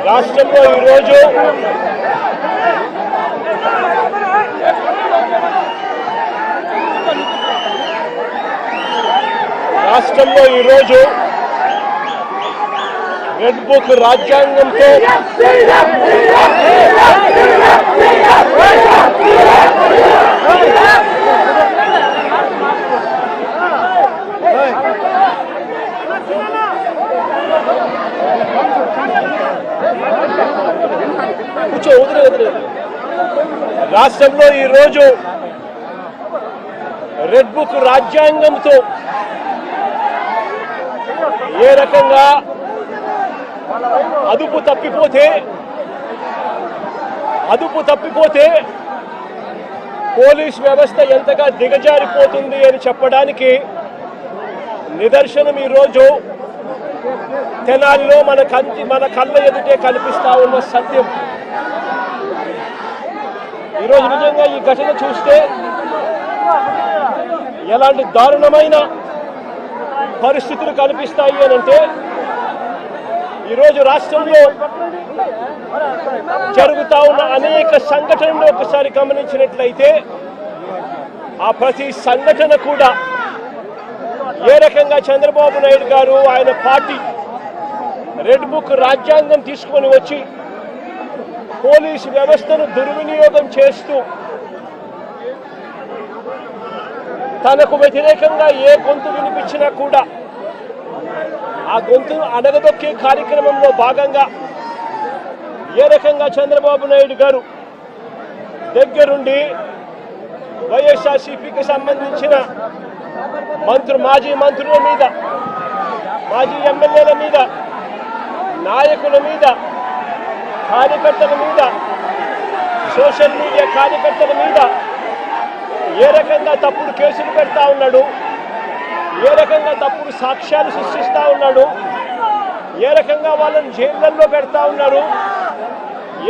రాష్ట్రంలో ఈరోజు red book రాజ్యాంగంతో రాష్ట్రంలో ఈరోజు రెడ్ బుక్ రాజ్యాంగంతో ఏ రకంగా అదుపు తప్పిపోతే పోలీస్ వ్యవస్థ ఎంతగా దిగజారిపోతుంది అని చెప్పడానికి నిదర్శనం ఈరోజు తెనాలిలో మన కళ్ళ ఎదుటే కనిపిస్తా ఉన్న సత్యం. ఈరోజు నిజంగా ఈ ఘటన చూస్తే ఎలాంటి దారుణమైన పరిస్థితులు కనిపిస్తాయి అనంటే, ఈరోజు రాష్ట్రంలో జరుగుతా ఉన్న అనేక సంఘటనలు ఒకసారి గమనించినట్లయితే ఆ ప్రతి సంఘటన కూడా ఏ రకంగా చంద్రబాబు నాయుడు గారు ఆయన పార్టీ రెడ్ బుక్ రాజ్యాంగం తీసుకొని వచ్చి పోలీసు వ్యవస్థను దుర్వినియోగం చేస్తూ తనకు వ్యతిరేకంగా ఏ గొంతు వినిపించినా కూడా ఆ గొంతు అణగదొక్కే కార్యక్రమంలో భాగంగా ఏ రకంగా చంద్రబాబు నాయుడు గారు దగ్గరుండి వైఎస్ఆర్సీపీకి సంబంధించిన మాజీ మంత్రుల మీద, మాజీ ఎమ్మెల్యేల మీద, నాయకుల మీద, కార్యకర్తల మీద, సోషల్ మీడియా కార్యకర్తల మీద ఏ రకంగా తప్పుడు కేసులు పెడతా ఉన్నాడు, ఏ రకంగా తప్పుడు సాక్ష్యాలు సృష్టిస్తూ ఉన్నాడు, ఏ రకంగా వాళ్ళని జైళ్ళల్లో పెడతా ఉన్నారు,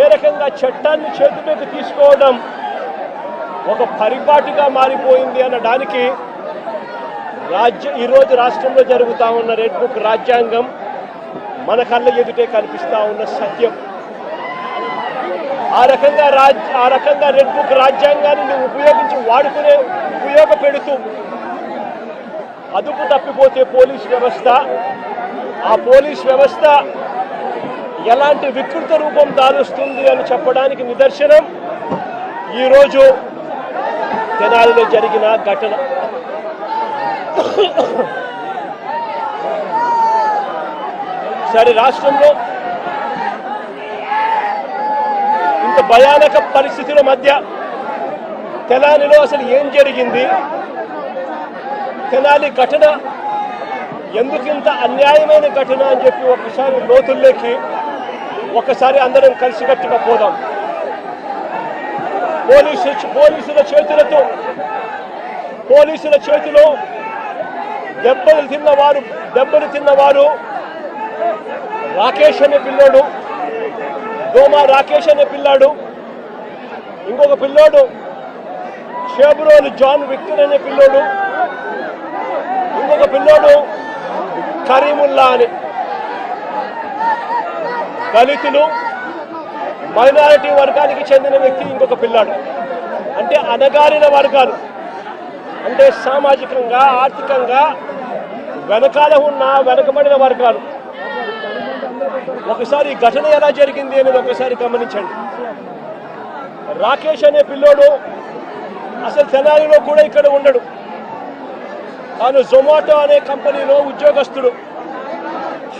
ఏ రకంగా చట్టాన్ని చేతిలోకి తీసుకోవడం ఒక పరిపాటిగా మారిపోయింది అనడానికి ఈరోజు రాష్ట్రంలో జరుగుతూ ఉన్న రెడ్ బుక్ రాజ్యాంగం మన కళ్ళ ఎదుటే కనిపిస్తూ ఉన్న సత్యం. ఆ రకంగా రెడ్ బుక్ రాజ్యాంగాన్ని ఉపయోగపెడుతూ అదుపు తప్పిపోతే పోలీస్ వ్యవస్థ, ఆ పోలీస్ వ్యవస్థ ఎలాంటి వికృత రూపం దాలుస్తుంది అని చెప్పడానికి నిదర్శనం ఈరోజు తెనాలిలో జరిగిన ఘటన. సరే, రాష్ట్రంలో ఇంత భయానక పరిస్థితుల మధ్య తెనాలిలో అసలు ఏం జరిగింది, తెనాలి ఘటన ఎందుకింత అన్యాయమైన ఘటన అని చెప్పి ఒకసారి లోతుల్లోకి ఒకసారి అందరం కలిసికట్టుగా పోదాం. పోలీసుల చేతిలో దెబ్బలు తిన్నవారు రాకేష్ అనే పిల్లోడు, దోమా రాకేష్ అనే పిల్లాడు, ఇంకొక పిల్లోడు షేబ్రోలు జాన్ విక్టర్ అనే పిల్లోడు, ఇంకొక పిల్లోడు కరీముల్లా అని. దళితులు మైనారిటీ వర్గానికి చెందిన వ్యక్తి ఇంకొక పిల్లాడు. అంటే అణగారిన వర్గాలు, అంటే సామాజికంగా ఆర్థికంగా వెనకబడిన వర్గాలు. ఒకసారి ఈ ఘటన ఎలా జరిగింది అనేది ఒకసారి గమనించండి. రాకేష్ అనే పిల్లోడు అసలు తెనాలిలో కూడా ఇక్కడ ఉండడు. తాను జొమాటో అనే కంపెనీలో ఉద్యోగస్తుడు.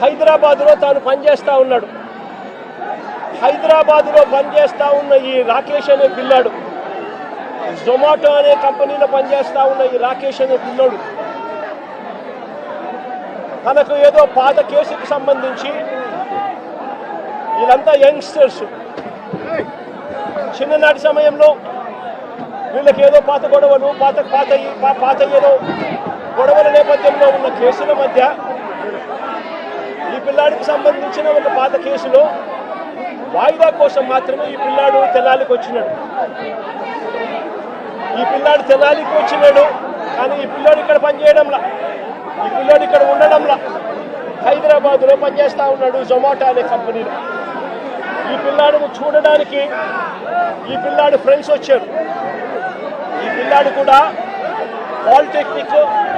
హైదరాబాద్లో తాను పనిచేస్తూ ఉన్నాడు. హైదరాబాద్లో పనిచేస్తూ ఉన్న ఈ రాకేష్ అనే పిల్లాడు, జొమాటో అనే కంపెనీలో పనిచేస్తూ ఉన్న ఈ రాకేష్ అనే పిల్లోడు తనకు ఏదో పాత కేసుకు సంబంధించి, వీళ్ళంతా యంగ్స్టర్స్, చిన్ననాటి సమయంలో వీళ్ళకి ఏదో పాత గొడవలు పాత ఏదో గొడవల నేపథ్యంలో ఉన్న కేసుల మధ్య ఈ పిల్లాడికి సంబంధించిన ఒక పాత కేసులో వాయిదా కోసం మాత్రమే ఈ పిల్లాడు తెనాలికి వచ్చినాడు. కానీ ఈ పిల్లాడు ఇక్కడ పనిచేయడంలా, ఈ పిల్లాడు ఇక్కడ ఉండడంలా, హైదరాబాద్లో పనిచేస్తూ ఉన్నాడు జొమాటో అనే కంపెనీలో. ఈ పిల్లాడిని చూడడానికి ఈ పిల్లాడు ఫ్రెండ్స్ వచ్చారు. ఈ పిల్లాడు కూడా పాలిటెక్నిక్